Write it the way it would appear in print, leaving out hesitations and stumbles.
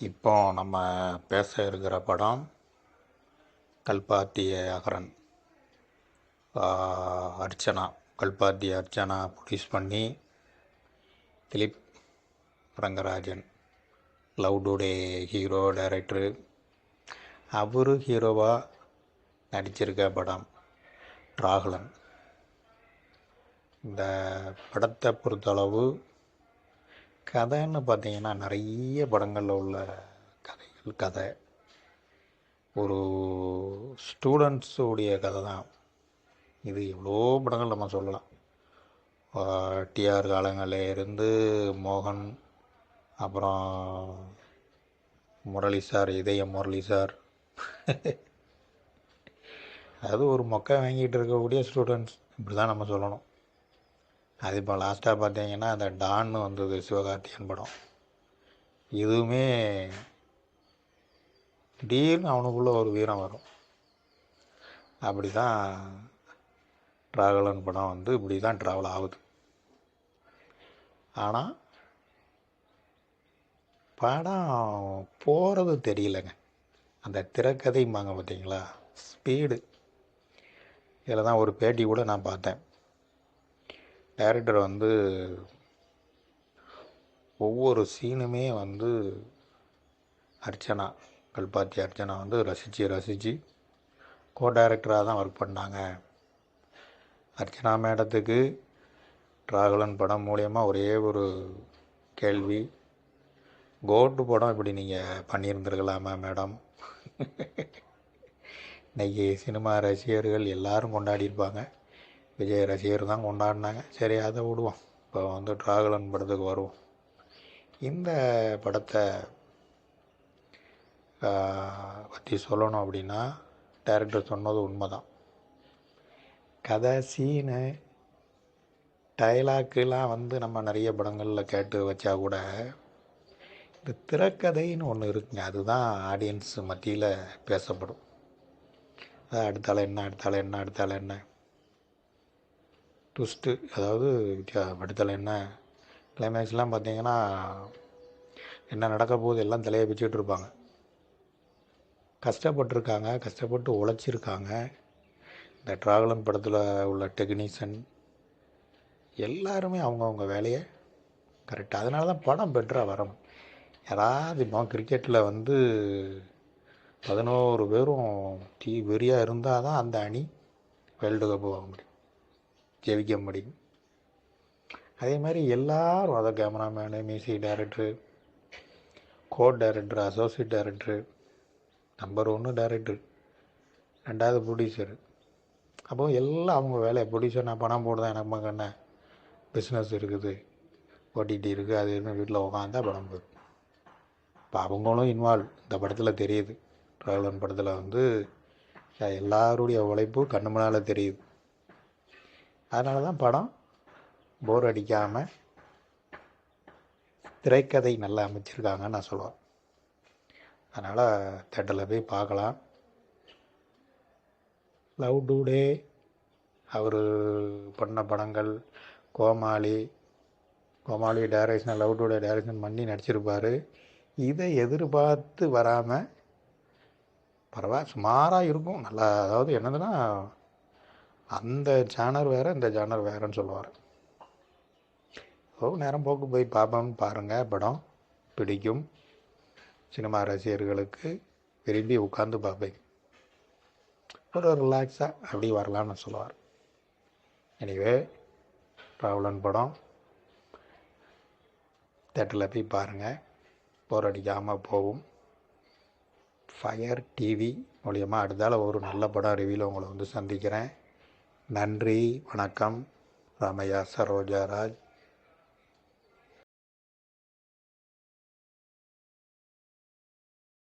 இப்போ நம்ம பேச இருக்கிற படம் கல்பாத்தி அகரன். அர்ச்சனா, கல்பாத்தி அர்ச்சனா ப்ரொடியூஸ் பண்ணி Dileep Rangarajan love today hero director, அவர் ஹீரோவாக நடிச்சிருக்க படம் ராகுலன். இந்த படத்தை பொறுத்தளவு கதைன்னு பார்த்தீங்கன்னா நிறைய படங்களில் உள்ள கதை ஒரு ஸ்டூடெண்ட்ஸுடைய கதை தான். இது எவ்வளோ படங்கள் நம்ம சொல்லலாம். டிஆர் காலங்களில் இருந்து மோகன், அப்புறம் முரளி சார், இதயம் முரளி சார், அது ஒரு மொக்கை வாங்கிட்டு இருக்கக்கூடிய ஸ்டூடெண்ட்ஸ், இப்படி தான் நம்ம சொல்லணும். அது இப்போ லாஸ்ட்டாக பார்த்தீங்கன்னா அந்த டான்னு வந்தது, சிவகார்த்திகேயன் படம். இதுவுமே திடீர்னு அவனுக்குள்ளே ஒரு வீரம் வரும். அப்படி தான் ராகுலன் படம் இப்படி தான் ட்ராவல் ஆகுது. ஆனால் படம் போகிறது தெரியலைங்க. அந்த திரைக்கதைம்பாங்க பார்த்தீங்களா, ஸ்பீடு. இதில் தான் ஒரு பேட்டி கூட நான் பார்த்தேன். டைரக்டர் ஒவ்வொரு சீனுமே அர்ச்சனா, கல்பாத்தி அர்ச்சனா ரசித்து கோ டைரக்டராக தான் ஒர்க் பண்ணாங்க. அர்ச்சனா மேடத்துக்கு ராகுலன் படம் மூலயமா ஒரே ஒரு கேள்வி, கோட்டு படம் இப்படி நீங்கள் பண்ணியிருந்துருக்கலாமா மேடம்? இன்றைக்கி சினிமா ரசிகர்கள் எல்லோரும் கொண்டாடியிருப்பாங்க, விஜய் ரசிகர் தான் கொண்டாடினாங்க. சரி, அதை விடுவோம். இப்போ ராகுலன் படத்துக்கு வருவோம். இந்த படத்தை பற்றி சொல்லணும் அப்படின்னா, டைரக்டர் சொன்னது உண்மை தான். கதை, சீனு, டைலாக்கெலாம் நம்ம நிறைய படங்களில் கேட்டு வச்சா கூட இந்த திரைக்கதைன்னு ஒன்று இருக்குங்க, அதுதான் ஆடியன்ஸ் மத்தியில் பேசப்படும். அடுத்தால என்ன ட்விஸ்ட்டு, அதாவது அடுத்தால என்ன கிளைமேக்ஸ்லாம் பார்த்தீங்கன்னா என்ன நடக்க போகுது எல்லாம் தலையை பிச்சுட்டு இருப்பாங்க. கஷ்டப்பட்டு உழைச்சிருக்காங்க. இந்த ராகுலன் படத்தில் உள்ள டெக்னீஷியன் எல்லாருமே அவங்கவுங்க வேலையை கரெக்டாக, அதனால தான் படம் பெட்டராக வரணும். யாராவது இப்போ கிரிக்கெட்டில் 11 பேரும் வெறியாக இருந்தால் தான் அந்த அணி வேர்ல்டு கப்பு போக முடியும், ஜெயிக்க முடியும். அதே மாதிரி எல்லோரும், அதை cameraman, music director, co director, associate director, number 1 director, 2வது ப்ரொடியூசரு. அப்போது எல்லாம் அவங்க வேலையை, ப்ரொடியூசர் நான் பணம் போடுதான், எனக்கு என்ன பிஸ்னஸ் இருக்குது, ஓடிடி இருக்குது, அது இருந்து வீட்டில் உட்காந்தா படம் போகுது. இப்போ அவங்களும் இன்வால்வ் இந்த படத்தில் தெரியுது. ராகுலன் படத்தில் எல்லாருடைய உழைப்பு கண்ணு முன்னால் தெரியுது. அதனால தான் படம் போர் அடிக்காமல் திரைக்கதை நல்லா அமைச்சிருக்காங்கன்னு நான் சொல்லுவேன். அதனால் தேட்டரில் போய் பார்க்கலாம். லவ் டுடே அவர் பண்ண படங்கள், கோமாளி டைரக்ஷன், லவ் டுடே டைரக்ஷன் பண்ணி நடிச்சிருப்பார். இதை எதிர்பார்த்து வராமல் பரவாயில்ல, சுமாராக இருக்கும், நல்லா. அதாவது என்னதுன்னா, அந்த ஜானர் வேறு, இந்த ஜானர் வேறுன்னு சொல்லுவார். நேரம் போக்கு போய் பார்ப்போம்னு பாருங்கள். படம் பிடிக்கும். சினிமா ரசிகர்களுக்கு விரும்பி உட்காந்து பார்ப்பேன். ஒரு ரிலாக்ஸாக அப்படி வரலான்னு சொல்லுவார். எனிவே, ராகுலன் படம் தேட்டரில் போய் பாருங்கள், போர் அடிக்காமல் போகும். ஃபயர் டிவி மூலியமாக அடுத்தால ஒரு நல்ல படம் ரிவ்யூவில் உங்களை சந்திக்கிறேன். நன்றி, வணக்கம். ராமையா சரோஜாராஜ்.